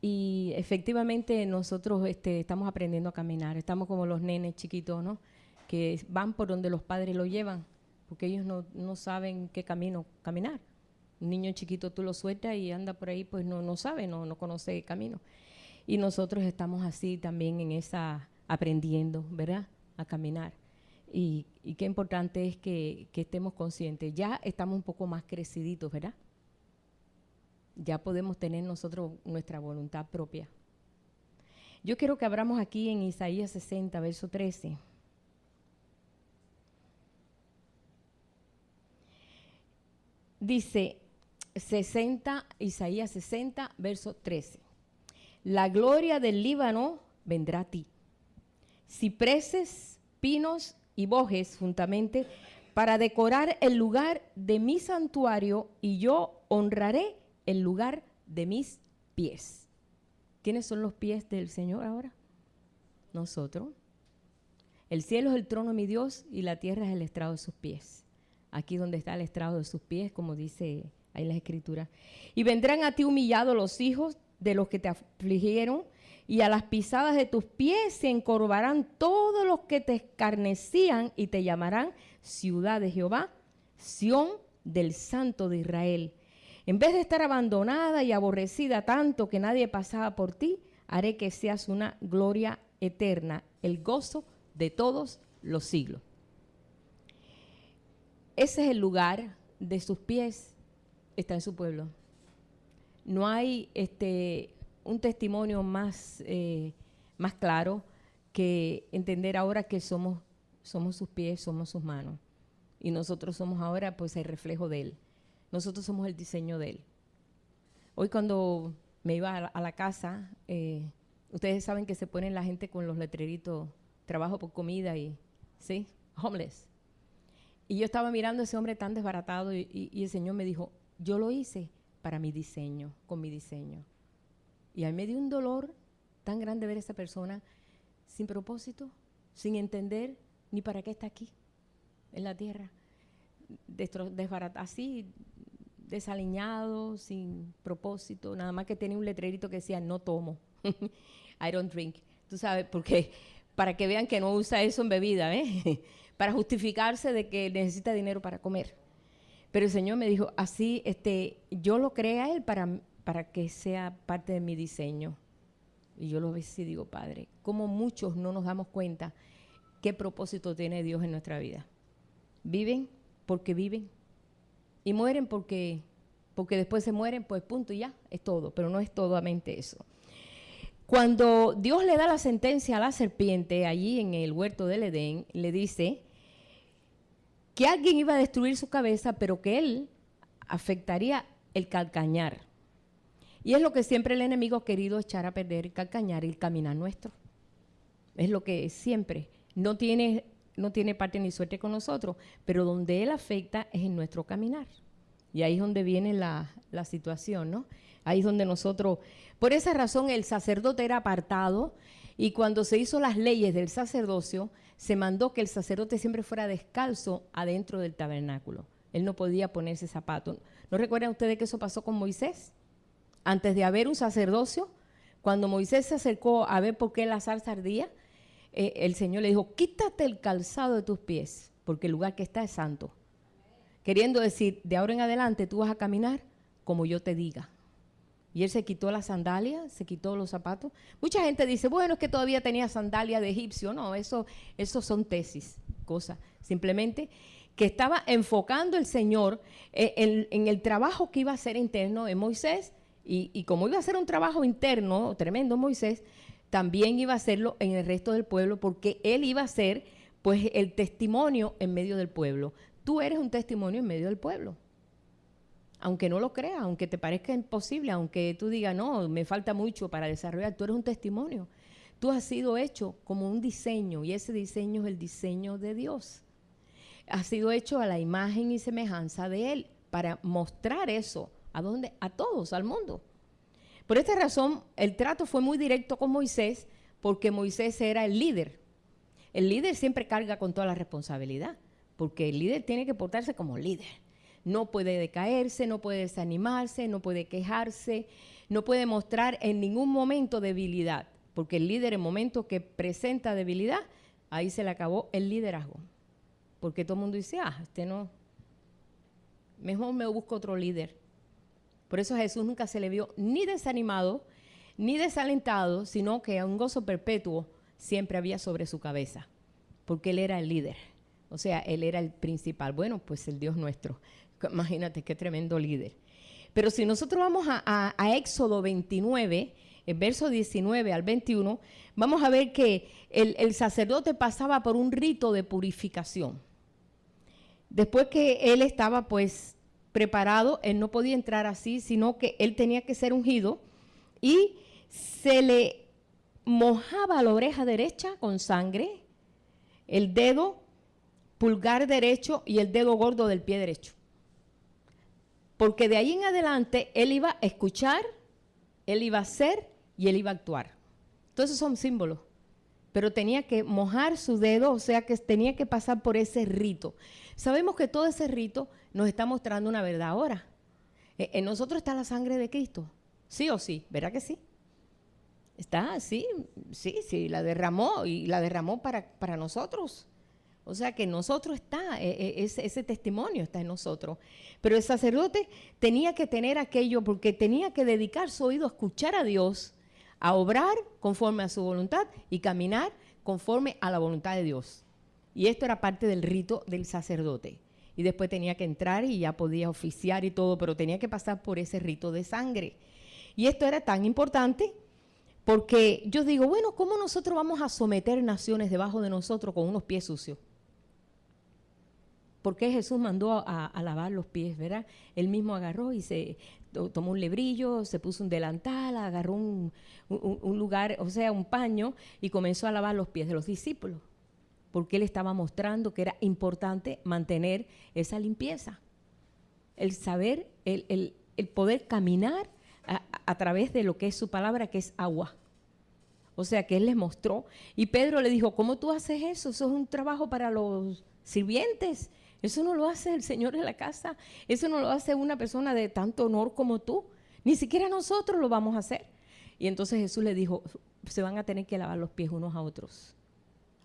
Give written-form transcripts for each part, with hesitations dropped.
Y efectivamente nosotros estamos aprendiendo a caminar. Estamos como los nenes chiquitos, ¿no? Que van por donde los padres lo llevan, porque ellos no saben qué camino caminar. Un niño chiquito tú lo sueltas y anda por ahí, pues no sabe, no conoce el camino. Y nosotros estamos así también en esa, aprendiendo, ¿verdad? A caminar. Y qué importante es que estemos conscientes. Ya estamos un poco más creciditos, ¿verdad? Ya podemos tener nosotros nuestra voluntad propia. Yo quiero que abramos aquí en Isaías 60, verso 13. Dice Isaías 60, verso 13. La gloria del Líbano vendrá a ti. Cipreses, pinos y bojes juntamente para decorar el lugar de mi santuario, y yo honraré el lugar de mis pies. ¿Quiénes son los pies del Señor ahora? Nosotros. El cielo es el trono de mi Dios y la tierra es el estrado de sus pies. Aquí donde está el estrado de sus pies, como dice ahí en las Escrituras. Y vendrán a ti humillados los hijos de los que te afligieron, y a las pisadas de tus pies se encorvarán todos los que te escarnecían, y te llamarán ciudad de Jehová, Sión del Santo de Israel. En vez de estar abandonada y aborrecida tanto que nadie pasaba por ti, haré que seas una gloria eterna, el gozo de todos los siglos. Ese es el lugar de sus pies, está en su pueblo. No hay un testimonio más claro que entender ahora que somos sus pies, somos sus manos. Y nosotros somos ahora pues el reflejo de Él. Nosotros somos el diseño de Él. Hoy cuando me iba a la casa, ustedes saben que se ponen la gente con los letreritos, trabajo por comida y, ¿sí? Homeless. Y yo estaba mirando a ese hombre tan desbaratado y el Señor me dijo, yo lo hice para mi diseño, con mi diseño. Y a mí me dio un dolor tan grande ver a esa persona sin propósito, sin entender ni para qué está aquí, en la tierra, desbaratado, así, desaliñado, sin propósito, nada más que tenía un letrerito que decía, no tomo, I don't drink. Tú sabes, porque para que vean que no usa eso en bebida, para justificarse de que necesita dinero para comer. Pero el Señor me dijo, así, yo lo creé a Él para que sea parte de mi diseño. Y yo lo veo así, digo, Padre, como muchos no nos damos cuenta qué propósito tiene Dios en nuestra vida. Viven porque viven y mueren porque después se mueren, pues punto y ya, es todo, pero no es totalmente eso. Cuando Dios le da la sentencia a la serpiente allí en el huerto del Edén, le dice que alguien iba a destruir su cabeza, pero que él afectaría el calcañar. Y es lo que siempre el enemigo ha querido echar a perder, el calcañar y el caminar nuestro. Es lo que siempre no tiene parte ni suerte con nosotros, pero donde él afecta es en nuestro caminar. Y ahí es donde viene la situación, ¿no? Ahí es donde nosotros, por esa razón el sacerdote era apartado, y cuando se hizo las leyes del sacerdocio, se mandó que el sacerdote siempre fuera descalzo adentro del tabernáculo. Él no podía ponerse zapatos. ¿No recuerdan ustedes que eso pasó con Moisés? Antes de haber un sacerdocio, cuando Moisés se acercó a ver por qué la zarza ardía, el Señor le dijo, quítate el calzado de tus pies, porque el lugar que está es santo. Queriendo decir, de ahora en adelante tú vas a caminar como yo te diga. Y él se quitó las sandalias, se quitó los zapatos. Mucha gente dice, bueno, es que todavía tenía sandalias de egipcio. No, eso son tesis, cosas. Simplemente que estaba enfocando el Señor en el trabajo que iba a hacer interno en Moisés. Y como iba a hacer un trabajo interno tremendo Moisés, también iba a hacerlo en el resto del pueblo, porque él iba a ser pues el testimonio en medio del pueblo. Tú eres un testimonio en medio del pueblo. Aunque no lo creas, aunque te parezca imposible, aunque tú digas, no, me falta mucho para desarrollar, tú eres un testimonio. Tú has sido hecho como un diseño, y ese diseño es el diseño de Dios. Has sido hecho a la imagen y semejanza de Él, para mostrar eso. ¿A dónde? A todos, al mundo. Por esta razón, el trato fue muy directo con Moisés, porque Moisés era el líder. El líder siempre carga con toda la responsabilidad, porque el líder tiene que portarse como líder. No puede decaerse, no puede desanimarse, no puede quejarse, no puede mostrar en ningún momento debilidad, porque el líder en momento que presenta debilidad, ahí se le acabó el liderazgo. Porque todo el mundo dice, no, mejor me busco otro líder. Por eso a Jesús nunca se le vio ni desanimado, ni desalentado, sino que un gozo perpetuo siempre había sobre su cabeza, porque él era el líder. O sea, él era el principal. Bueno, pues el Dios nuestro. Imagínate qué tremendo líder. Pero si nosotros vamos a Éxodo 29, el verso 19 al 21, vamos a ver que el sacerdote pasaba por un rito de purificación. Después que él estaba pues preparado, él no podía entrar así, sino que él tenía que ser ungido y se le mojaba la oreja derecha con sangre, el dedo pulgar derecho y el dedo gordo del pie derecho. Porque de ahí en adelante él iba a escuchar, él iba a hacer y él iba a actuar. Entonces son símbolos. Pero tenía que mojar su dedo, o sea que tenía que pasar por ese rito. Sabemos que todo ese rito nos está mostrando una verdad ahora. En nosotros está la sangre de Cristo, sí o sí, ¿verdad que sí? Está, sí, la derramó y la derramó para nosotros. O sea que en nosotros está, ese testimonio está en nosotros. Pero el sacerdote tenía que tener aquello porque tenía que dedicar su oído a escuchar a Dios, a obrar conforme a su voluntad y caminar conforme a la voluntad de Dios. Y esto era parte del rito del sacerdote. Y después tenía que entrar y ya podía oficiar y todo, pero tenía que pasar por ese rito de sangre. Y esto era tan importante porque yo digo, bueno, ¿cómo nosotros vamos a someter naciones debajo de nosotros con unos pies sucios? ¿Por qué Jesús mandó a lavar los pies, verdad? Él mismo agarró y se tomó un lebrillo, se puso un delantal, agarró un lugar, o sea, un paño, y comenzó a lavar los pies de los discípulos. Porque él estaba mostrando que era importante mantener esa limpieza. El saber, el poder caminar a través de lo que es su palabra, que es agua. O sea, que él les mostró. Y Pedro le dijo, ¿cómo tú haces eso? Eso es un trabajo para los sirvientes. Eso no lo hace el Señor de la casa. Eso no lo hace una persona de tanto honor como tú. Ni siquiera nosotros lo vamos a hacer. Y entonces Jesús le dijo, se van a tener que lavar los pies unos a otros.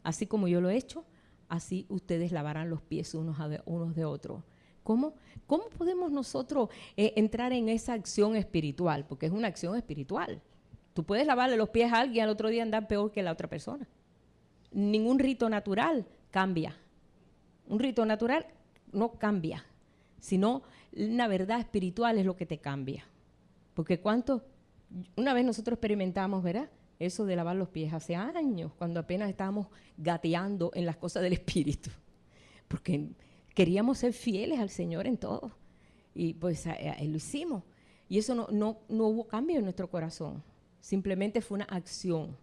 Así como yo lo he hecho, así ustedes lavarán los pies unos de otros. ¿Cómo podemos nosotros entrar en esa acción espiritual? Porque es una acción espiritual. Tú puedes lavarle los pies a alguien, al otro día andar peor que la otra persona. Ningún rito natural cambia. Un rito natural no cambia, sino una verdad espiritual es lo que te cambia. Porque una vez nosotros experimentamos, ¿verdad? Eso de lavar los pies hace años, cuando apenas estábamos gateando en las cosas del Espíritu. Porque queríamos ser fieles al Señor en todo. Y pues lo hicimos. Y eso no hubo cambio en nuestro corazón. Simplemente fue una acción.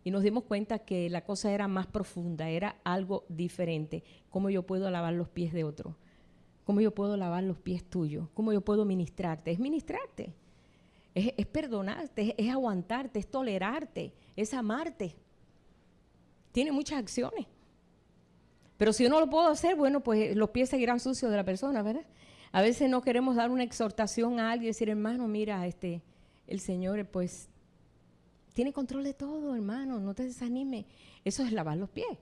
Y nos dimos cuenta que la cosa era más profunda, era algo diferente. ¿Cómo yo puedo lavar los pies de otro? ¿Cómo yo puedo lavar los pies tuyos? ¿Cómo yo puedo ministrarte? Es ministrarte. Es perdonarte, es aguantarte, es tolerarte, es amarte. Tiene muchas acciones. Pero si yo no lo puedo hacer, bueno, pues los pies seguirán sucios de la persona, ¿verdad? A veces no queremos dar una exhortación a alguien y decir, hermano, mira, el Señor, pues, tiene control de todo, hermano, no te desanimes. Eso es lavar los pies.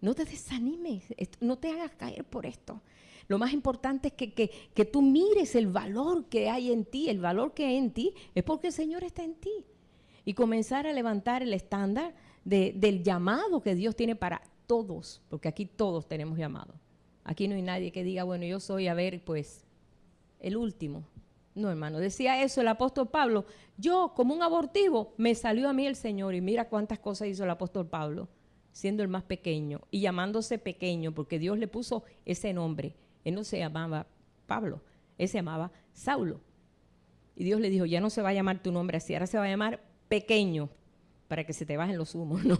No te desanimes, no te hagas caer por esto. Lo más importante es que tú mires el valor que hay en ti. El valor que hay en ti es porque el Señor está en ti. Y comenzar a levantar el estándar del llamado que Dios tiene para todos, porque aquí todos tenemos llamado. Aquí no hay nadie que diga, bueno, yo soy, pues, el último. No, hermano, decía eso el apóstol Pablo. Yo, como un abortivo, me salió a mí el Señor. Y mira cuántas cosas hizo el apóstol Pablo, siendo el más pequeño y llamándose pequeño, porque Dios le puso ese nombre. Él no se llamaba Pablo, él se llamaba Saulo. Y Dios le dijo, ya no se va a llamar tu nombre así, ahora se va a llamar pequeño, para que se te bajen los humos, ¿no?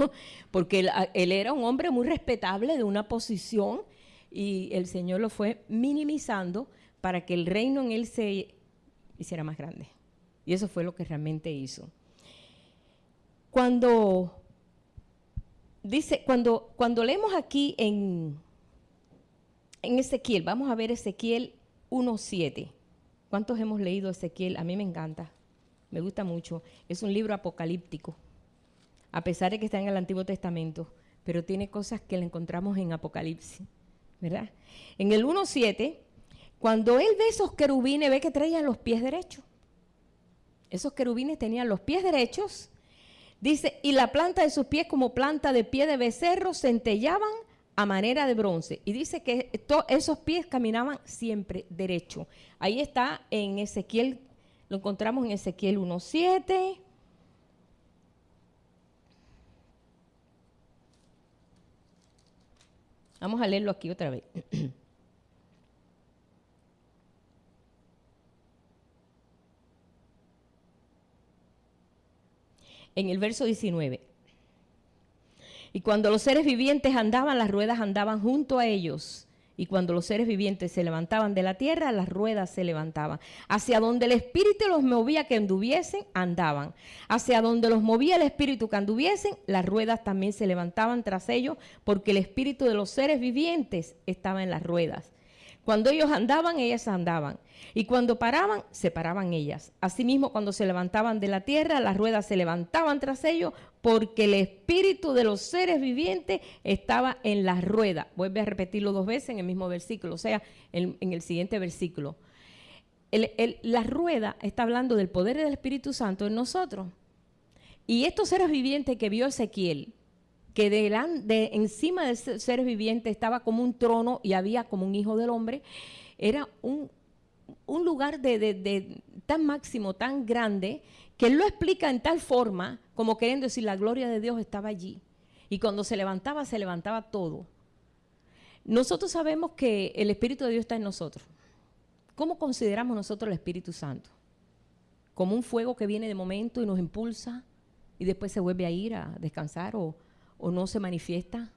Porque él era un hombre muy respetable, de una posición, y el Señor lo fue minimizando para que el reino en él se hiciera más grande. Y eso fue lo que realmente hizo. Cuando leemos aquí en Ezequiel, vamos a ver Ezequiel 1:7. ¿Cuántos hemos leído Ezequiel? A mí me encanta. Me gusta mucho. Es un libro apocalíptico, a pesar de que está en el Antiguo Testamento, pero tiene cosas que le encontramos en Apocalipsis, ¿verdad? En el 1:7, cuando él ve esos querubines, ve que traían los pies derechos. Esos querubines tenían los pies derechos. Dice, y la planta de sus pies como planta de pie de becerro centellaban a manera de bronce. Y dice que esos pies caminaban siempre derecho. Ahí está en Ezequiel, lo encontramos en Ezequiel 1:7. Vamos a leerlo aquí otra vez. En el verso 19. Y cuando los seres vivientes andaban, las ruedas andaban junto a ellos. Y cuando los seres vivientes se levantaban de la tierra, las ruedas se levantaban. Hacia donde el espíritu los movía que anduviesen, andaban. Hacia donde los movía el espíritu que anduviesen, las ruedas también se levantaban tras ellos, porque el espíritu de los seres vivientes estaba en las ruedas. Cuando ellos andaban, ellas andaban. Y cuando paraban, se paraban ellas. Asimismo, cuando se levantaban de la tierra, las ruedas se levantaban tras ellos, porque el espíritu de los seres vivientes estaba en las ruedas. Vuelve a repetirlo 2 veces en el mismo versículo, o sea, en el siguiente versículo. La rueda está hablando del poder del Espíritu Santo en nosotros. Y estos seres vivientes que vio Ezequiel, que encima de seres vivientes estaba como un trono y había como un hijo del hombre, era un lugar de tan máximo, tan grande, que él lo explica en tal forma, como queriendo decir, la gloria de Dios estaba allí. Y cuando se levantaba todo. Nosotros sabemos que el Espíritu de Dios está en nosotros. ¿Cómo consideramos nosotros el Espíritu Santo? ¿Como un fuego que viene de momento y nos impulsa y después se vuelve a ir a descansar o no se manifiesta?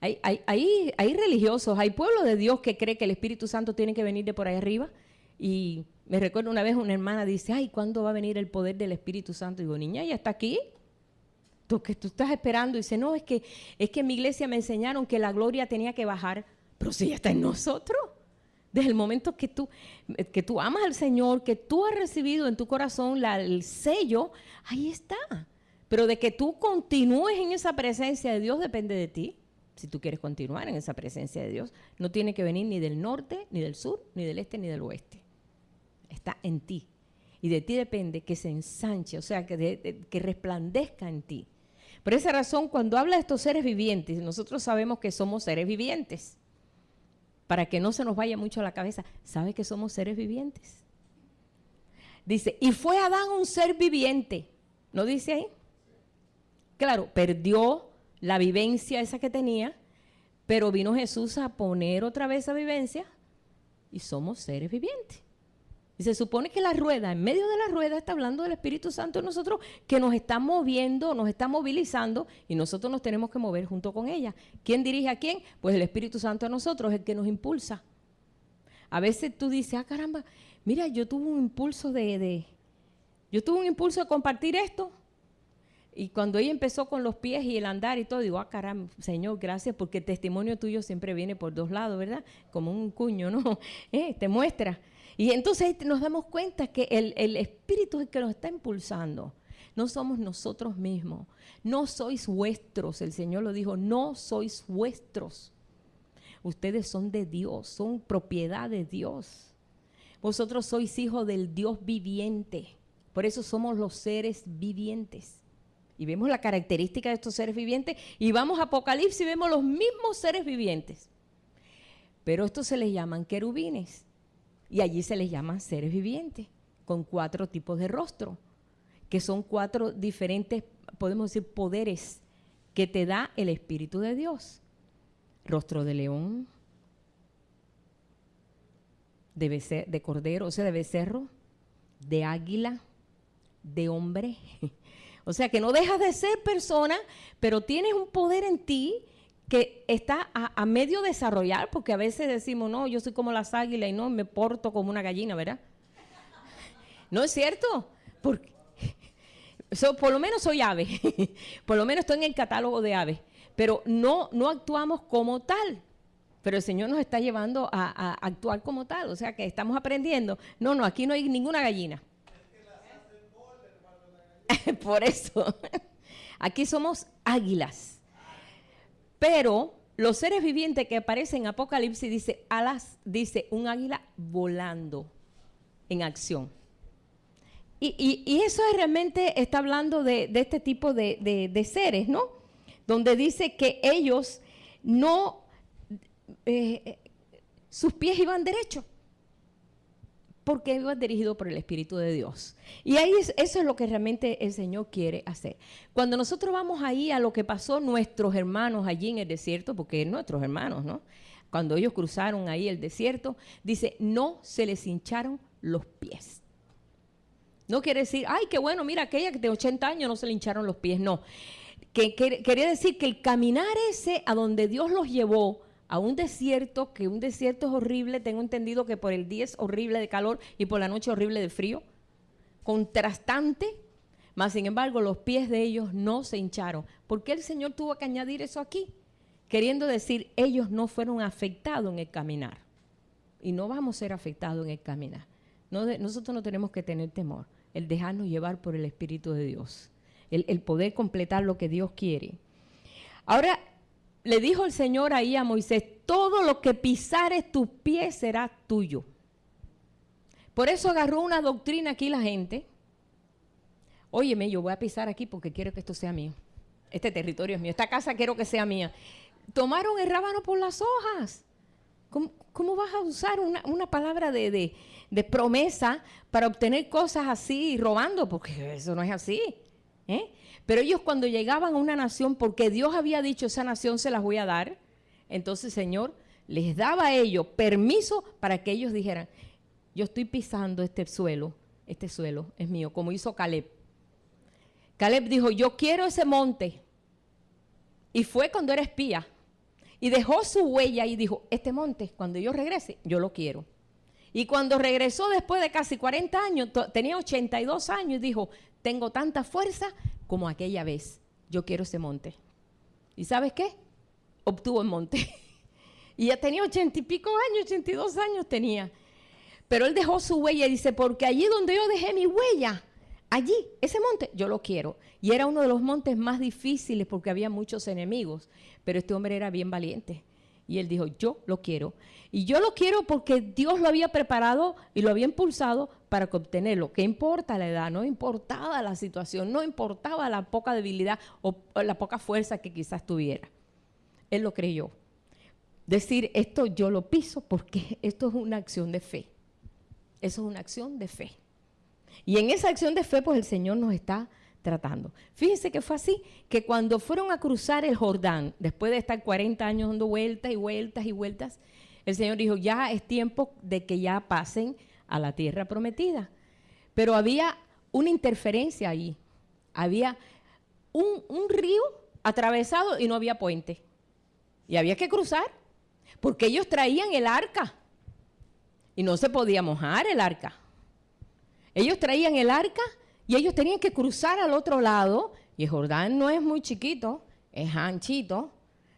Hay religiosos, hay pueblo de Dios que cree que el Espíritu Santo tiene que venir de por ahí arriba. Y me recuerdo una vez una hermana dice, ay, ¿cuándo va a venir el poder del Espíritu Santo? Y digo, niña, ¿ya está aquí? ¿Tú estás esperando? Y dice, no, es que en mi iglesia me enseñaron que la gloria tenía que bajar, pero si ya está en nosotros. Desde el momento que tú amas al Señor, que tú has recibido en tu corazón el sello, ahí está. Pero de que tú continúes en esa presencia de Dios depende de ti. Si tú quieres continuar en esa presencia de Dios, no tiene que venir ni del norte, ni del sur, ni del este, ni del oeste. Está en ti. Y de ti depende que se ensanche, o sea, que resplandezca en ti. Por esa razón, cuando habla de estos seres vivientes, nosotros sabemos que somos seres vivientes. Para que no se nos vaya mucho a la cabeza, ¿sabe que somos seres vivientes? Dice, y fue Adán un ser viviente. ¿No dice ahí? Claro, perdió la vivencia esa que tenía, pero vino Jesús a poner otra vez esa vivencia y somos seres vivientes. Y se supone que la rueda, en medio de la rueda está hablando del Espíritu Santo en nosotros, que nos está moviendo, nos está movilizando y nosotros nos tenemos que mover junto con ella. ¿Quién dirige a quién? Pues el Espíritu Santo a nosotros, el que nos impulsa. A veces tú dices, caramba, mira, yo tuve un impulso de compartir esto. Y cuando ella empezó con los pies y el andar y todo, digo, caramba, Señor, gracias, porque el testimonio tuyo siempre viene por 2 lados, ¿verdad? Como un cuño, ¿no? Te muestra. Y entonces nos damos cuenta que el Espíritu es el que nos está impulsando. No somos nosotros mismos. No sois vuestros, el Señor lo dijo, no sois vuestros. Ustedes son de Dios, son propiedad de Dios. Vosotros sois hijos del Dios viviente. Por eso somos los seres vivientes. Y vemos la característica de estos seres vivientes y vamos a Apocalipsis y vemos los mismos seres vivientes. Pero estos se les llaman querubines y allí se les llaman seres vivientes con 4 tipos de rostro, que son 4 diferentes, podemos decir, poderes que te da el Espíritu de Dios. Rostro de león, de cordero, o sea, de becerro, de águila, de hombre. O sea, que no dejas de ser persona, pero tienes un poder en ti que está a medio desarrollar, porque a veces decimos, no, yo soy como las águilas y no, me porto como una gallina, ¿verdad? ¿No es cierto? Porque, por lo menos soy ave, por lo menos estoy en el catálogo de aves, pero no actuamos como tal. Pero el Señor nos está llevando a actuar como tal, o sea, que estamos aprendiendo. No, aquí no hay ninguna gallina. Por eso, aquí somos águilas. Pero los seres vivientes que aparecen en Apocalipsis dice alas, dice un águila volando en acción. Y eso realmente está hablando de este tipo de seres, ¿no? Donde dice que ellos no, sus pies iban derechos, porque iban dirigidos por el Espíritu de Dios. Y ahí eso es lo que realmente el Señor quiere hacer. Cuando nosotros vamos ahí a lo que pasó nuestros hermanos allí en el desierto, porque nuestros hermanos, ¿no? Cuando ellos cruzaron ahí el desierto, dice, no se les hincharon los pies. No quiere decir, ay, qué bueno, mira, aquella que de 80 años no se le hincharon los pies. No. Quería decir que el caminar ese a donde Dios los llevó, a un desierto, que un desierto es horrible, tengo entendido que por el día es horrible de calor y por la noche horrible de frío, contrastante, mas sin embargo los pies de ellos no se hincharon. ¿Por qué el Señor tuvo que añadir eso aquí? Queriendo decir, ellos no fueron afectados en el caminar y no vamos a ser afectados en el caminar. Nosotros no tenemos que tener temor, el dejarnos llevar por el Espíritu de Dios, el poder completar lo que Dios quiere. Ahora, le dijo el Señor ahí a Moisés, todo lo que pisares tus pies será tuyo. Por eso agarró una doctrina aquí la gente. Óyeme, yo voy a pisar aquí porque quiero que esto sea mío. Este territorio es mío, esta casa quiero que sea mía. Tomaron el rábano por las hojas. ¿Cómo vas a usar una palabra de promesa para obtener cosas así robando? Porque eso no es así. Pero ellos cuando llegaban a una nación, porque Dios había dicho, esa nación se las voy a dar, entonces el Señor les daba a ellos permiso para que ellos dijeran, yo estoy pisando este suelo es mío, como hizo Caleb. Caleb dijo, yo quiero ese monte. Y fue cuando era espía. Y dejó su huella y dijo, este monte, cuando yo regrese, yo lo quiero. Y cuando regresó después de casi 40 años, tenía 82 años, y dijo, tengo tanta fuerza como aquella vez, yo quiero ese monte. ¿Y sabes qué? Obtuvo el monte. Y ya tenía 80 y pico años, 82 años tenía. Pero él dejó su huella y dice, porque allí donde yo dejé mi huella, allí, ese monte, yo lo quiero. Y era uno de los montes más difíciles porque había muchos enemigos. Pero este hombre era bien valiente. Y él dijo, yo lo quiero. Y yo lo quiero porque Dios lo había preparado y lo había impulsado para obtenerlo. ¿Qué importa la edad? No importaba la situación, no importaba la poca debilidad o la poca fuerza que quizás tuviera. Él lo creyó. Decir, esto yo lo piso porque esto es una acción de fe. Eso es una acción de fe. Y en esa acción de fe, pues el Señor nos está tratando. Fíjense que fue así, que cuando fueron a cruzar el Jordán, después de estar 40 años dando vueltas y vueltas y vueltas, el Señor dijo, ya es tiempo de que ya pasen a la tierra prometida. Pero había una interferencia ahí. Había un río atravesado y no había puente. Y había que cruzar, porque ellos traían el arca. Y no se podía mojar el arca. Ellos traían el arca y ellos tenían que cruzar al otro lado. Y el Jordán no es muy chiquito, es anchito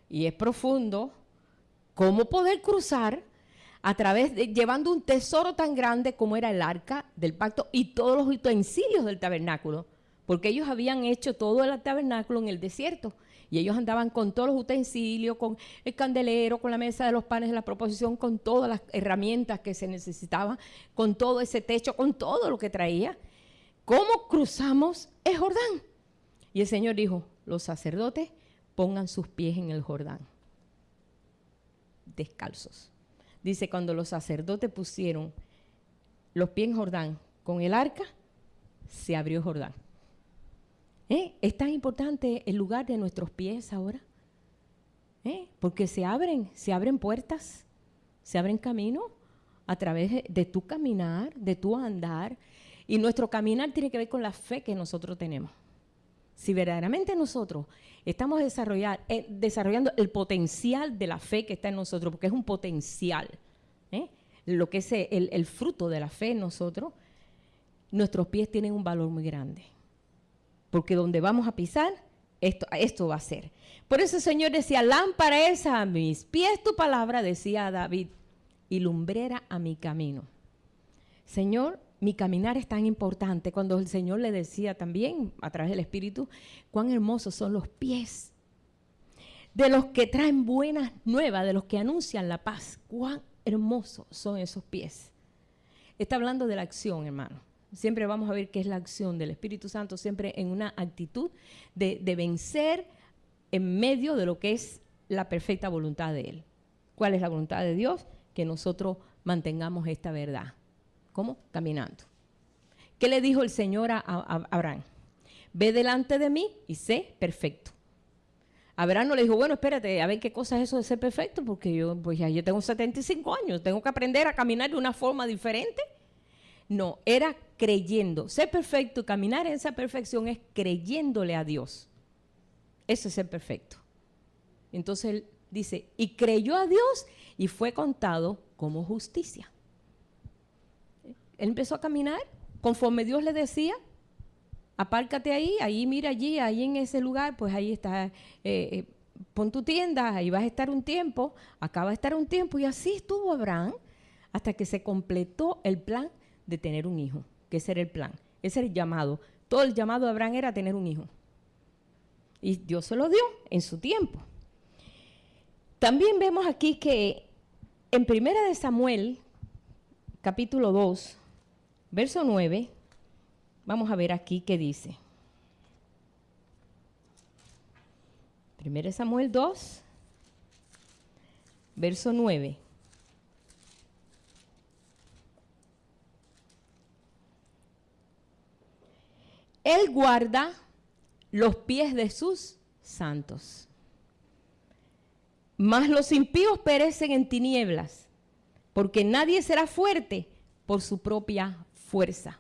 y es profundo. ¿Cómo poder cruzar a través de, llevando un tesoro tan grande como era el arca del pacto y todos los utensilios del tabernáculo? Porque ellos habían hecho todo el tabernáculo en el desierto. Y ellos andaban con todos los utensilios, con el candelero, con la mesa de los panes de la proposición, con todas las herramientas que se necesitaban, con todo ese techo, con todo lo que traía. ¿Cómo cruzamos el Jordán? Y el Señor dijo, los sacerdotes pongan sus pies en el Jordán, descalzos. Dice, cuando los sacerdotes pusieron los pies en Jordán con el arca, se abrió Jordán. Es tan importante el lugar de nuestros pies ahora, porque se abren puertas, se abren caminos a través de tu caminar, de tu andar, y nuestro caminar tiene que ver con la fe que nosotros tenemos. Si verdaderamente nosotros estamos desarrollando el potencial de la fe que está en nosotros, porque es un potencial, lo que es el fruto de la fe en nosotros, nuestros pies tienen un valor muy grande. Porque donde vamos a pisar, esto va a ser. Por eso el Señor decía, lámpara es a mis pies tu palabra, decía David, y lumbrera a mi camino. Señor, mi caminar es tan importante, cuando el Señor le decía también a través del Espíritu, cuán hermosos son los pies de los que traen buenas nuevas, de los que anuncian la paz. Cuán hermosos son esos pies. Está hablando de la acción, hermano. Siempre vamos a ver qué es la acción del Espíritu Santo, siempre en una actitud de vencer en medio de lo que es la perfecta voluntad de Él. ¿Cuál es la voluntad de Dios? Que nosotros mantengamos esta verdad. ¿Cómo? Caminando. ¿Qué le dijo el Señor a Abraham? Ve delante de mí y sé perfecto. Abraham no le dijo, bueno, espérate, a ver qué cosa es eso de ser perfecto, porque yo tengo 75 años, tengo que aprender a caminar de una forma diferente. No, era creyendo. Ser perfecto y caminar en esa perfección es creyéndole a Dios. Eso es ser perfecto. Entonces él dice, y creyó a Dios y fue contado como justicia. Él empezó a caminar conforme Dios le decía, apárcate ahí mira allí, ahí en ese lugar, pues ahí está, pon tu tienda, ahí vas a estar un tiempo, acá va a estar un tiempo, y así estuvo Abraham hasta que se completó el plan de tener un hijo, que ese era el plan, ese era el llamado. Todo el llamado de Abraham era tener un hijo. Y Dios se lo dio en su tiempo. También vemos aquí que en 1 de Samuel, capítulo 2, verso 9, vamos a ver aquí qué dice. 1 Samuel 2, verso 9. Él guarda los pies de sus santos, mas los impíos perecen en tinieblas, porque nadie será fuerte por su propia fuerza.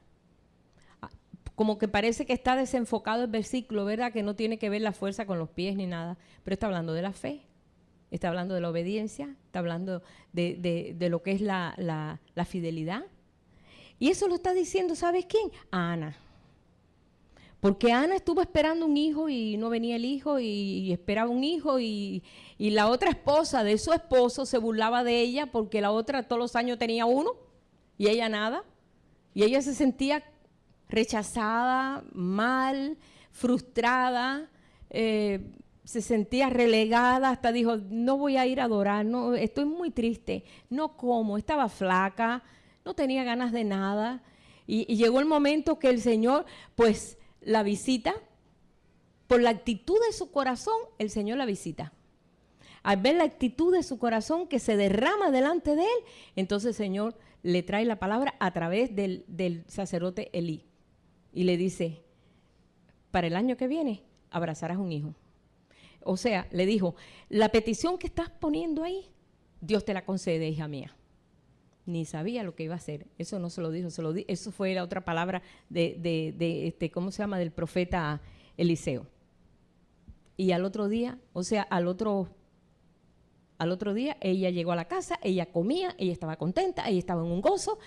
Como que parece que está desenfocado el versículo, ¿verdad? Que no tiene que ver la fuerza con los pies ni nada, pero está hablando de la fe, está hablando de la obediencia, está hablando de lo que es la fidelidad. Y eso lo está diciendo, ¿sabes quién? Ana. Porque Ana estuvo esperando un hijo y no venía el hijo y esperaba un hijo y la otra esposa de su esposo se burlaba de ella porque la otra todos los años tenía uno y ella nada. Y ella se sentía rechazada, mal, frustrada, se sentía relegada, hasta dijo, no voy a ir a adorar, no, estoy muy triste, no como, estaba flaca, no tenía ganas de nada. Y llegó el momento que el Señor, pues, la visita, por la actitud de su corazón, el Señor la visita. Al ver la actitud de su corazón que se derrama delante de él, entonces el Señor le trae la palabra a través del sacerdote Elí. Y le dice, para el año que viene, abrazarás un hijo. O sea, le dijo, la petición que estás poniendo ahí, Dios te la concede, hija mía. Ni sabía lo que iba a hacer. Eso no se lo dijo, eso fue la otra palabra ¿cómo se llama? Del profeta Eliseo. Y al otro día, o sea, al otro día, ella llegó a la casa, ella comía, ella estaba contenta, ella estaba en un gozo,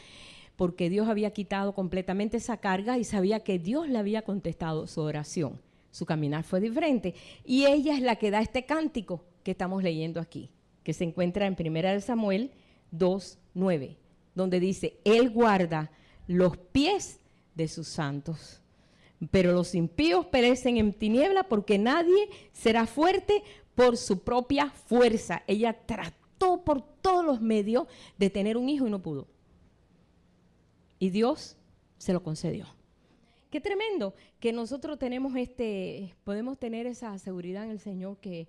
porque Dios había quitado completamente esa carga y sabía que Dios le había contestado su oración. Su caminar fue diferente. Y ella es la que da este cántico que estamos leyendo aquí, que se encuentra en 1 Samuel 2:9, donde dice, Él guarda los pies de sus santos, pero los impíos perecen en tiniebla porque nadie será fuerte por su propia fuerza. Ella trató por todos los medios de tener un hijo y no pudo. Y Dios se lo concedió. Qué tremendo que nosotros podemos tener esa seguridad en el Señor que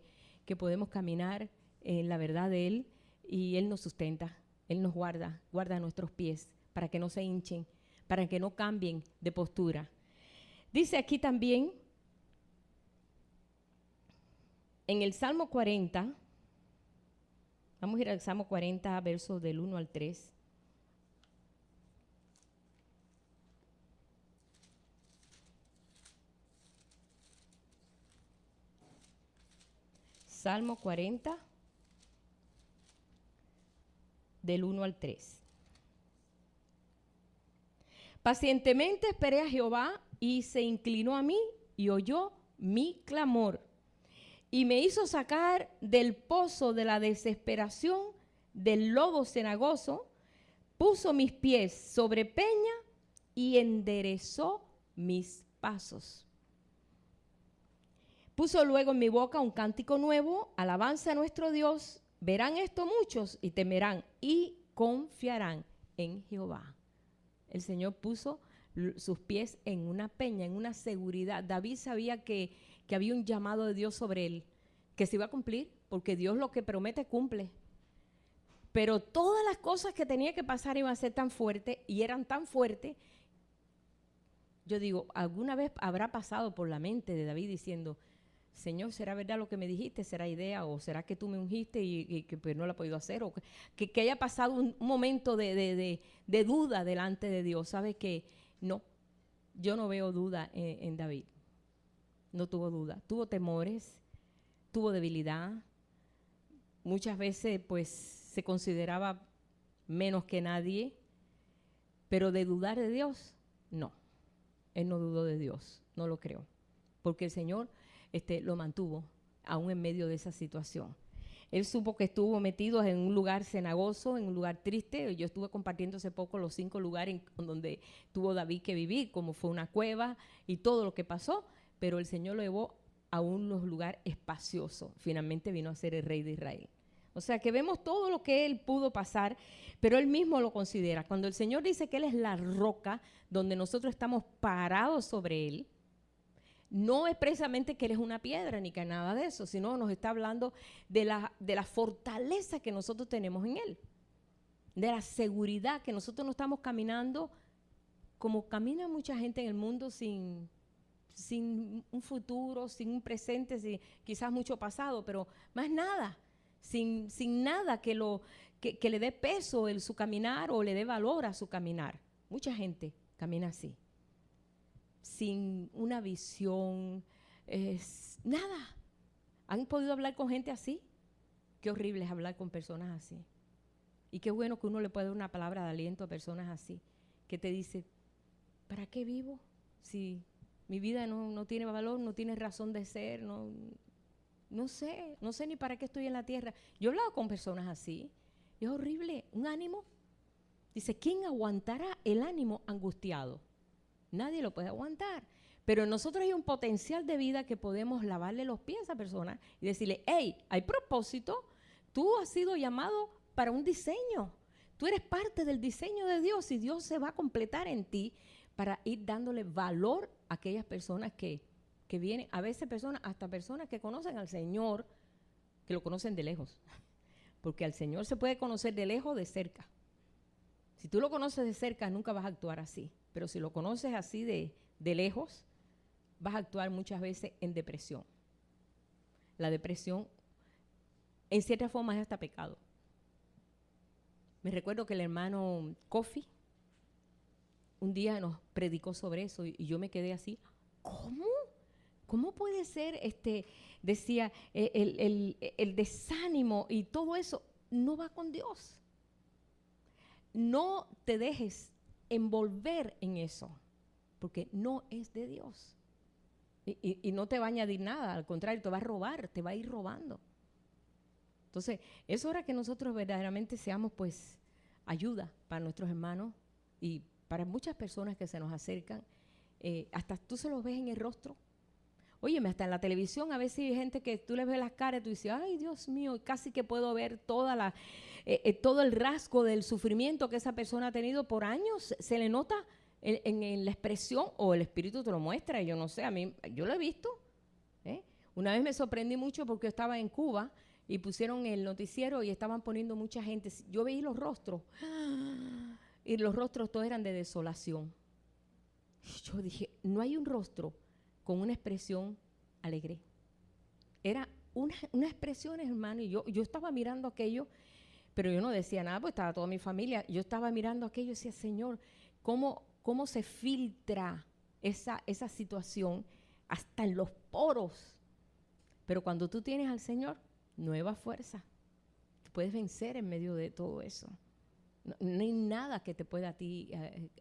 podemos caminar en la verdad de Él. Y Él nos sustenta, Él nos guarda nuestros pies para que no se hinchen, para que no cambien de postura. Dice aquí también, en el Salmo 40, vamos a ir al Salmo 40, versos del 1 al 3. Salmo 40. Del 1 al 3. Pacientemente esperé a Jehová y se inclinó a mí y oyó mi clamor y me hizo sacar del pozo de la desesperación, del lodo cenagoso, puso mis pies sobre peña y enderezó mis pasos. Puso luego en mi boca un cántico nuevo, alabanza a nuestro Dios. Verán esto muchos y temerán y confiarán en Jehová. El Señor puso sus pies en una peña, en una seguridad. David sabía que había un llamado de Dios sobre él, que se iba a cumplir, porque Dios lo que promete cumple. Pero todas las cosas que tenía que pasar iban a ser tan fuertes y eran tan fuertes. Yo digo, ¿alguna vez habrá pasado por la mente de David diciendo, Señor, ¿será verdad lo que me dijiste? ¿Será idea? ¿O será que tú me ungiste y que pues no lo he podido hacer? ¿O que haya pasado un momento de duda delante de Dios? ¿Sabes qué? No, yo no veo duda en David. No tuvo duda. Tuvo temores, tuvo debilidad. Muchas veces pues se consideraba menos que nadie, pero de dudar de Dios, no. Él no dudó de Dios, no lo creo. Porque el Señor lo mantuvo aún en medio de esa situación. Él supo que estuvo metido en un lugar cenagoso, en un lugar triste. Yo estuve compartiendo hace poco los 5 lugares en donde tuvo David que vivir, como fue una cueva y todo lo que pasó, pero el Señor lo llevó a un lugar espacioso. Finalmente vino a ser el rey de Israel. O sea que vemos todo lo que él pudo pasar, pero él mismo lo considera. Cuando el Señor dice que él es la roca donde nosotros estamos parados sobre él, no es precisamente que él es una piedra ni que nada de eso, sino nos está hablando de la fortaleza que nosotros tenemos en él, de la seguridad que nosotros no estamos caminando como camina mucha gente en el mundo sin un futuro, sin un presente, sin quizás mucho pasado, pero más nada, sin nada que le dé peso en su caminar o le dé valor a su caminar. Mucha gente camina así, sin una visión, nada. ¿Han podido hablar con gente así? Qué horrible es hablar con personas así. Y qué bueno que uno le puede dar una palabra de aliento a personas así, que te dice, ¿para qué vivo? Si mi vida no tiene valor, no tiene razón de ser, no sé ni para qué estoy en la tierra. Yo he hablado con personas así, es horrible, un ánimo. Dice, ¿quién aguantará el ánimo angustiado? Nadie lo puede aguantar. Pero en nosotros hay un potencial de vida que podemos lavarle los pies a esa persona y decirle, hey, hay propósito, tú has sido llamado para un diseño. Tú eres parte del diseño de Dios y Dios se va a completar en ti para ir dándole valor a aquellas personas que vienen, a veces hasta personas que conocen al Señor, que lo conocen de lejos. Porque al Señor se puede conocer de lejos o de cerca. Si tú lo conoces de cerca, nunca vas a actuar así. Pero si lo conoces así de lejos, vas a actuar muchas veces en depresión. La depresión, en cierta forma, es hasta pecado. Me recuerdo que el hermano Kofi un día nos predicó sobre eso y yo me quedé así. ¿Cómo? ¿Cómo puede ser, decía, el desánimo y todo eso no va con Dios? No te dejes envolver en eso, porque no es de Dios. Y no te va a añadir nada, al contrario, te va a robar, te va a ir robando. Entonces, es hora que nosotros verdaderamente seamos, pues, ayuda para nuestros hermanos y para muchas personas que se nos acercan. Hasta tú se los ves en el rostro. Óyeme, hasta en la televisión a veces hay gente que tú les ves las caras y tú dices, ay, Dios mío, casi que puedo ver todo el rasgo del sufrimiento que esa persona ha tenido por años. Se le nota en la expresión o el espíritu te lo muestra. Yo no sé, a mí, yo lo he visto. Una vez me sorprendí mucho porque yo estaba en Cuba y pusieron el noticiero y estaban poniendo mucha gente. Yo veía los rostros y los rostros todos eran de desolación. Yo dije, no hay un rostro con una expresión alegre. Era una expresión, hermano, y yo estaba mirando aquello, pero yo no decía nada, porque estaba toda mi familia. Yo estaba mirando aquello y decía, Señor, ¿cómo se filtra esa situación hasta en los poros? Pero cuando tú tienes al Señor, nueva fuerza. Tú puedes vencer en medio de todo eso. No hay nada que te pueda a ti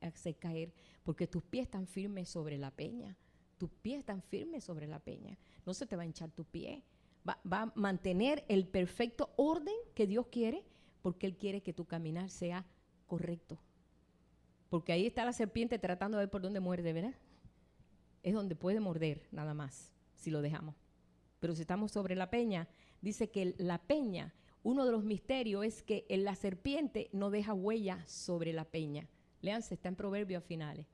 hacer caer, porque tus pies están firmes sobre la peña. Tus pies están firmes sobre la peña. No se te va a hinchar tu pie. Va a mantener el perfecto orden que Dios quiere, porque Él quiere que tu caminar sea correcto. porque ahí está la serpiente tratando de ver por dónde muerde, ¿verdad? Es donde puede morder, nada más, si lo dejamos. Pero si estamos sobre la peña, dice que la peña, uno de los misterios es que la serpiente no deja huella sobre la peña. Léanse, está en Proverbios finales.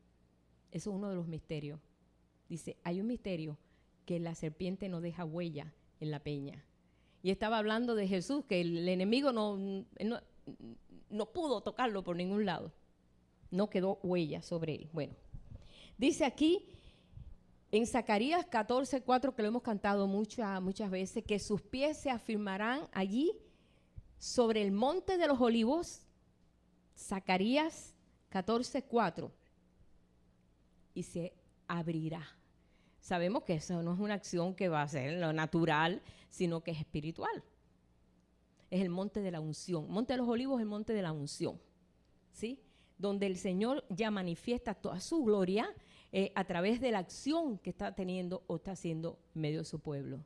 Eso es uno de los misterios. Dice, hay un misterio que la serpiente no deja huella en la peña. Y estaba hablando de Jesús, que el enemigo no pudo tocarlo por ningún lado. No quedó huella sobre él. Bueno, dice aquí en Zacarías 14:4, que lo hemos cantado muchas veces, que sus pies se afirmarán allí sobre el monte de los olivos. Zacarías 14:4. Y se abrirá. Sabemos que eso no es una acción que va a ser lo natural, sino que es espiritual. Es el monte de la unción. Monte de los olivos es el monte de la unción, ¿sí? Donde el Señor ya manifiesta toda su gloria a través de la acción que está teniendo o está haciendo en medio de su pueblo.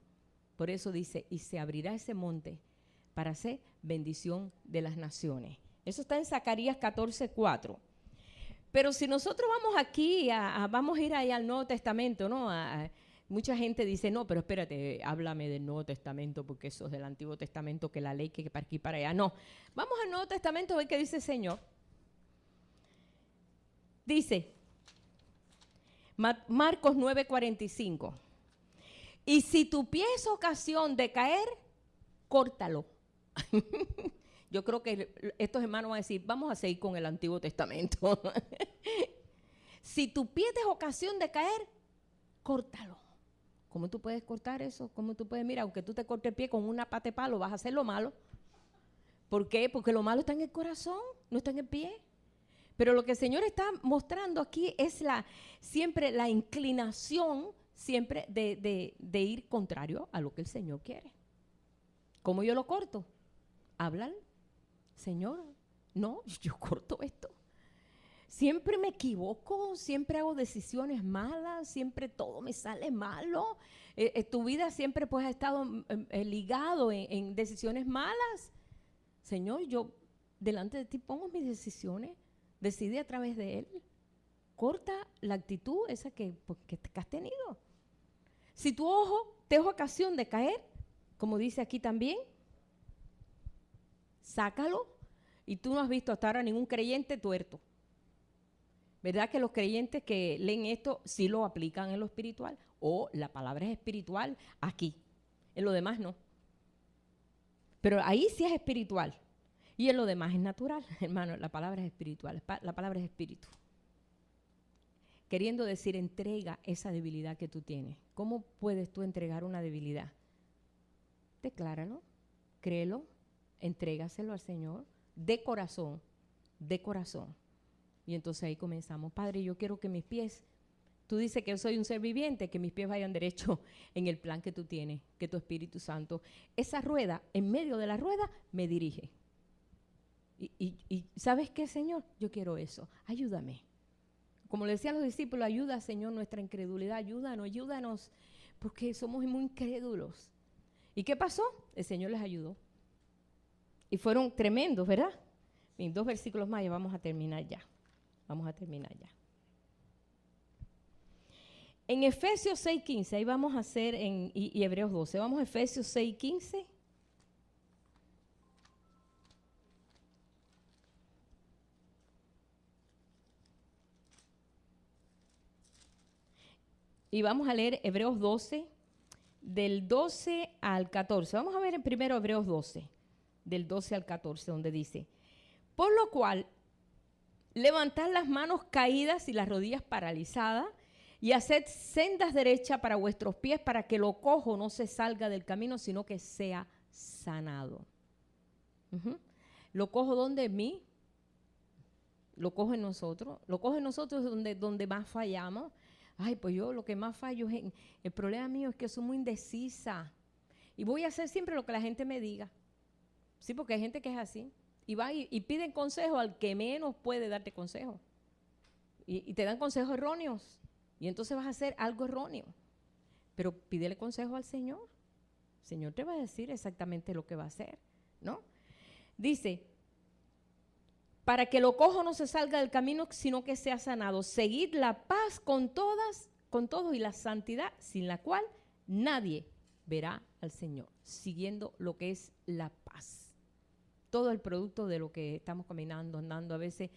Por eso dice, y se abrirá ese monte para hacer bendición de las naciones. Eso está en Zacarías 14:4. Pero si nosotros vamos aquí, vamos a ir ahí al Nuevo Testamento, ¿no? Mucha gente dice, no, pero espérate, háblame del Nuevo Testamento, porque eso es del Antiguo Testamento, que la ley que para aquí para allá. No, vamos al Nuevo Testamento a ver qué dice el Señor. Dice, Marcos 9:45, y si tu pie es ocasión de caer, córtalo. Yo creo que estos hermanos van a decir, vamos a seguir con el Antiguo Testamento. Si tu pie es ocasión de caer, córtalo. ¿Cómo tú puedes cortar eso? ¿Cómo tú puedes? Mira, aunque tú te cortes el pie con una pata de palo, vas a hacer lo malo. ¿Por qué? Porque lo malo está en el corazón, no está en el pie. Pero lo que el Señor está mostrando aquí es siempre la inclinación siempre de ir contrario a lo que el Señor quiere. ¿Cómo yo lo corto? Hablan, Señor, no, yo corto esto. Siempre me equivoco, siempre hago decisiones malas, siempre todo me sale malo. Tu vida siempre pues ha estado ligado en decisiones malas. Señor, yo delante de ti pongo mis decisiones, decide a través de Él. Corta la actitud esa que has tenido. Si tu ojo te es ocasión de caer, como dice aquí también, sácalo. Y tú no has visto hasta ahora ningún creyente tuerto. ¿Verdad que los creyentes que leen esto sí lo aplican en lo espiritual? O la palabra es espiritual aquí, en lo demás no. Pero ahí sí es espiritual y en lo demás es natural, hermano. La palabra es espiritual, la palabra es espíritu. Queriendo decir, entrega esa debilidad que tú tienes. ¿Cómo puedes tú entregar una debilidad? Decláralo, créelo, entrégaselo al Señor de corazón, de corazón. Y entonces ahí comenzamos. Padre, yo quiero que mis pies, tú dices que yo soy un ser viviente, que mis pies vayan derecho en el plan que tú tienes, que tu Espíritu Santo, esa rueda, en medio de la rueda, me dirige. Y ¿sabes qué, Señor? Yo quiero eso. Ayúdame. Como le decían los discípulos, ayuda, Señor, nuestra incredulidad, ayúdanos, porque somos muy incrédulos. ¿Y qué pasó? El Señor les ayudó. Y fueron tremendos, ¿verdad? En 2 versículos más ya vamos a terminar ya. Vamos a terminar ya. En Efesios 6:15, ahí vamos a hacer, y Hebreos 12, vamos a Efesios 6:15. Y vamos a leer Hebreos 12, del 12 al 14. Vamos a ver primero Hebreos 12, del 12 al 14, donde dice, por lo cual, levantad las manos caídas y las rodillas paralizadas, y haced sendas derechas para vuestros pies, para que lo cojo no se salga del camino, sino que sea sanado. ¿Lo cojo donde? En mí. Lo cojo en nosotros. Lo cojo en nosotros donde más fallamos. Ay, pues yo lo que más fallo es el problema mío es que soy muy indecisa. Y voy a hacer siempre lo que la gente me diga. Sí, porque hay gente que es así. Y va y piden consejo al que menos puede darte consejo. Y te dan consejos erróneos. Y entonces vas a hacer algo erróneo. Pero pídele consejo al Señor. El Señor te va a decir exactamente lo que va a hacer, ¿no? Dice, para que lo cojo no se salga del camino, sino que sea sanado. Seguid la paz con todos y la santidad, sin la cual nadie verá al Señor. Siguiendo lo que es la paz. Todo el producto de lo que estamos caminando, andando. A veces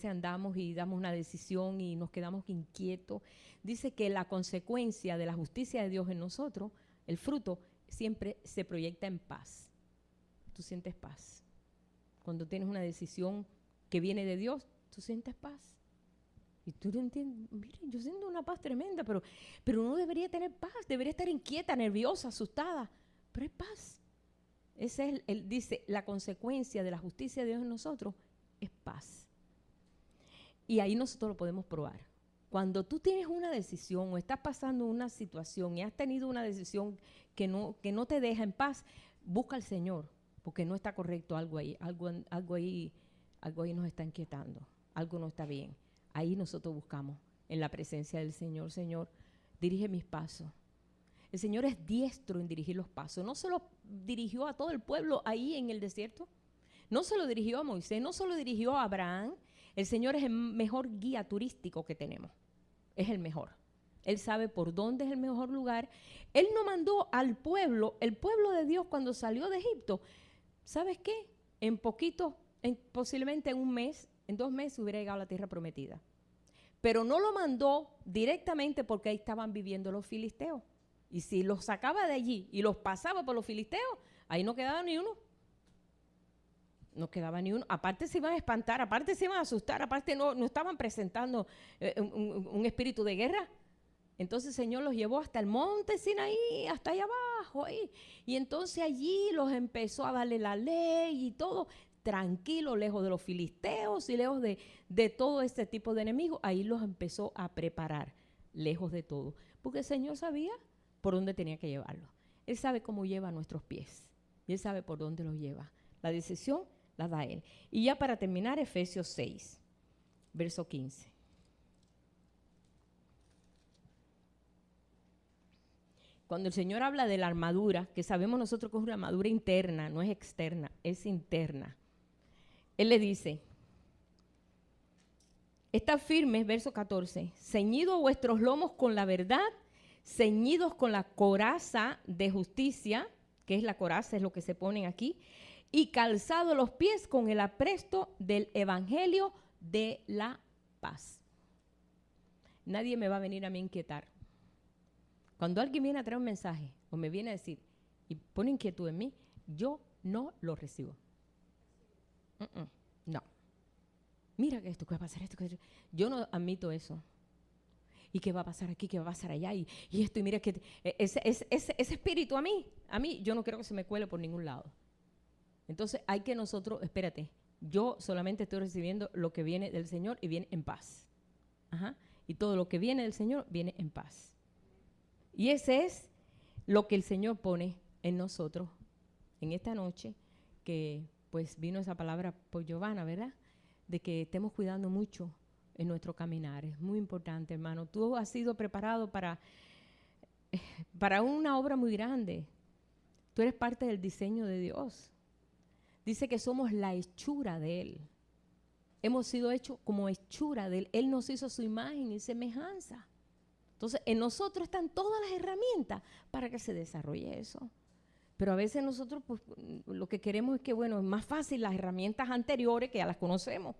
andamos y damos una decisión y nos quedamos inquietos. Dice que la consecuencia de la justicia de Dios en nosotros, el fruto, siempre se proyecta en paz. Tú sientes paz. Cuando tienes una decisión que viene de Dios, tú sientes paz. Y tú no entiendes, miren, yo siento una paz tremenda, pero uno debería tener paz, debería estar inquieta, nerviosa, asustada, pero es paz. Ese es él dice, la consecuencia de la justicia de Dios en nosotros es paz. Y ahí nosotros lo podemos probar. Cuando tú tienes una decisión o estás pasando una situación y has tenido una decisión que no te deja en paz, busca al Señor, porque no está correcto algo ahí nos está inquietando, algo no está bien. Ahí nosotros buscamos en la presencia del Señor. Señor, dirige mis pasos. El Señor es diestro en dirigir los pasos. No se los dirigió a todo el pueblo ahí en el desierto. No se lo dirigió a Moisés, no se lo dirigió a Abraham. El Señor es el mejor guía turístico que tenemos. Es el mejor. Él sabe por dónde es el mejor lugar. Él no mandó al pueblo, el pueblo de Dios cuando salió de Egipto. ¿Sabes qué? Posiblemente en un mes, en 2 meses hubiera llegado a la tierra prometida. Pero no lo mandó directamente porque ahí estaban viviendo los filisteos. Y si los sacaba de allí y los pasaba por los filisteos, ahí no quedaba ni uno. No quedaba ni uno. Aparte se iban a espantar, aparte se iban a asustar, aparte no estaban presentando un espíritu de guerra. Entonces el Señor los llevó hasta el monte Sinaí, hasta allá abajo. Ahí. Y entonces allí los empezó a darle la ley y todo, tranquilo, lejos de los filisteos y lejos de todo este tipo de enemigos. Ahí los empezó a preparar, lejos de todo. Porque el Señor sabía por dónde tenía que llevarlos. Él sabe cómo lleva nuestros pies. Y Él sabe por dónde los lleva. La decisión la da Él. Y ya para terminar, Efesios 6, verso 15. Cuando el Señor habla de la armadura, que sabemos nosotros que es una armadura interna, no es externa, es interna. Él le dice, estad firmes, verso 14, ceñidos vuestros lomos con la verdad, ceñidos con la coraza de justicia, que es la coraza, es lo que se ponen aquí, y calzados los pies con el apresto del evangelio de la paz. Nadie me va a venir a mí a inquietar. Cuando alguien viene a traer un mensaje o me viene a decir y pone inquietud en mí, yo no lo recibo. No. Mira que esto, ¿qué va a pasar esto? Yo no admito eso. ¿Y qué va a pasar aquí? ¿Qué va a pasar allá? Y esto, y mira que ese espíritu a mí, yo no quiero que se me cuele por ningún lado. Entonces hay que nosotros, espérate, yo solamente estoy recibiendo lo que viene del Señor y viene en paz. Ajá. Y todo lo que viene del Señor viene en paz. Y ese es lo que el Señor pone en nosotros en esta noche, que pues vino esa palabra por Giovanna, ¿verdad? De que estemos cuidando mucho en nuestro caminar. Es muy importante, hermano. Tú has sido preparado para una obra muy grande. Tú eres parte del diseño de Dios. Dice que somos la hechura de Él. Hemos sido hechos como hechura de Él. Él nos hizo su imagen y semejanza. Entonces, en nosotros están todas las herramientas para que se desarrolle eso. Pero a veces nosotros pues, lo que queremos es que, bueno, es más fácil las herramientas anteriores que ya las conocemos.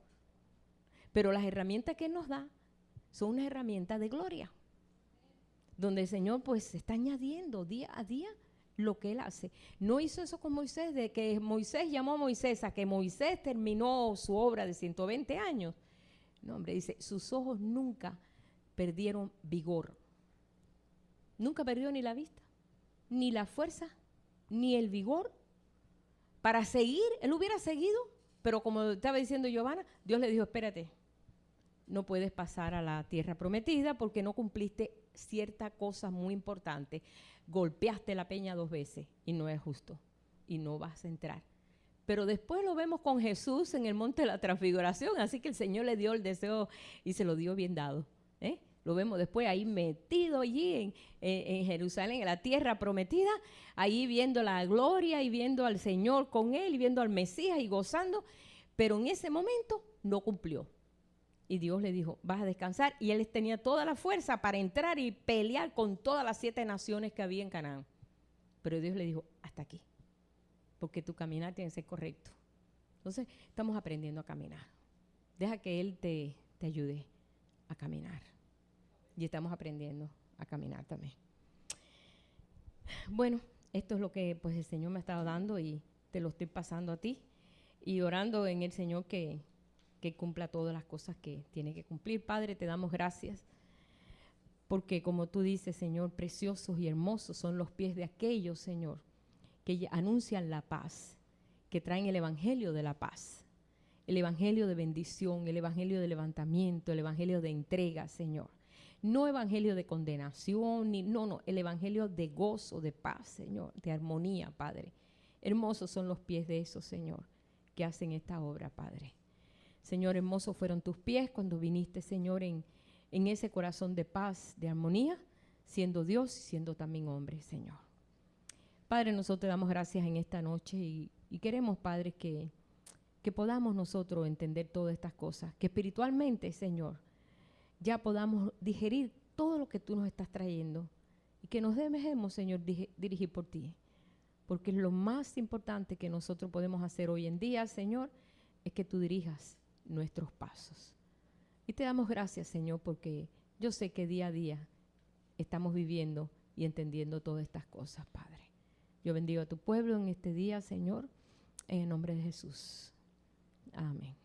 Pero las herramientas que Él nos da son unas herramientas de gloria. Donde el Señor pues está añadiendo día a día lo que Él hace. No hizo eso con Moisés, de que Moisés llamó a Moisés a que Moisés terminó su obra de 120 años. No, hombre, dice, sus ojos nunca perdieron vigor. Nunca perdió ni la vista, ni la fuerza, ni el vigor para seguir. Él hubiera seguido, pero como estaba diciendo Giovanna, Dios le dijo, espérate, no puedes pasar a la tierra prometida porque no cumpliste cierta cosa muy importante. Golpeaste la peña 2 veces y no es justo y no vas a entrar. Pero después lo vemos con Jesús en el monte de la transfiguración, así que el Señor le dio el deseo y se lo dio bien dado. Lo vemos después ahí metido allí en Jerusalén, en la tierra prometida, ahí viendo la gloria y viendo al Señor con Él y viendo al Mesías y gozando. pero en ese momento no cumplió. Y Dios le dijo, vas a descansar. Y él tenía toda la fuerza para entrar y pelear con todas las 7 naciones que había en Canaán. Pero Dios le dijo, hasta aquí, porque tu caminar tiene que ser correcto. Entonces, estamos aprendiendo a caminar. Deja que Él te ayude a caminar. Y estamos aprendiendo a caminar también. Bueno, esto es lo que pues el Señor me ha estado dando y te lo estoy pasando a ti. Y orando en el Señor que cumpla todas las cosas que tiene que cumplir. Padre, te damos gracias. Porque como tú dices, Señor, preciosos y hermosos son los pies de aquellos, Señor, que anuncian la paz, que traen el evangelio de la paz, el evangelio de bendición, el evangelio de levantamiento, el evangelio de entrega, Señor. No evangelio de condenación, no, el evangelio de gozo, de paz, Señor, de armonía, Padre. Hermosos son los pies de esos, Señor, que hacen esta obra, Padre. Señor, hermosos fueron tus pies cuando viniste, Señor, en ese corazón de paz, de armonía, siendo Dios y siendo también hombre, Señor. Padre, nosotros te damos gracias en esta noche y queremos, Padre, que podamos nosotros entender todas estas cosas, que espiritualmente, Señor, ya podamos digerir todo lo que tú nos estás trayendo y que nos dejemos, Señor, dirigir por ti. Porque lo más importante que nosotros podemos hacer hoy en día, Señor, es que tú dirijas nuestros pasos. Y te damos gracias, Señor, porque yo sé que día a día estamos viviendo y entendiendo todas estas cosas, Padre. Yo bendigo a tu pueblo en este día, Señor, en el nombre de Jesús. Amén.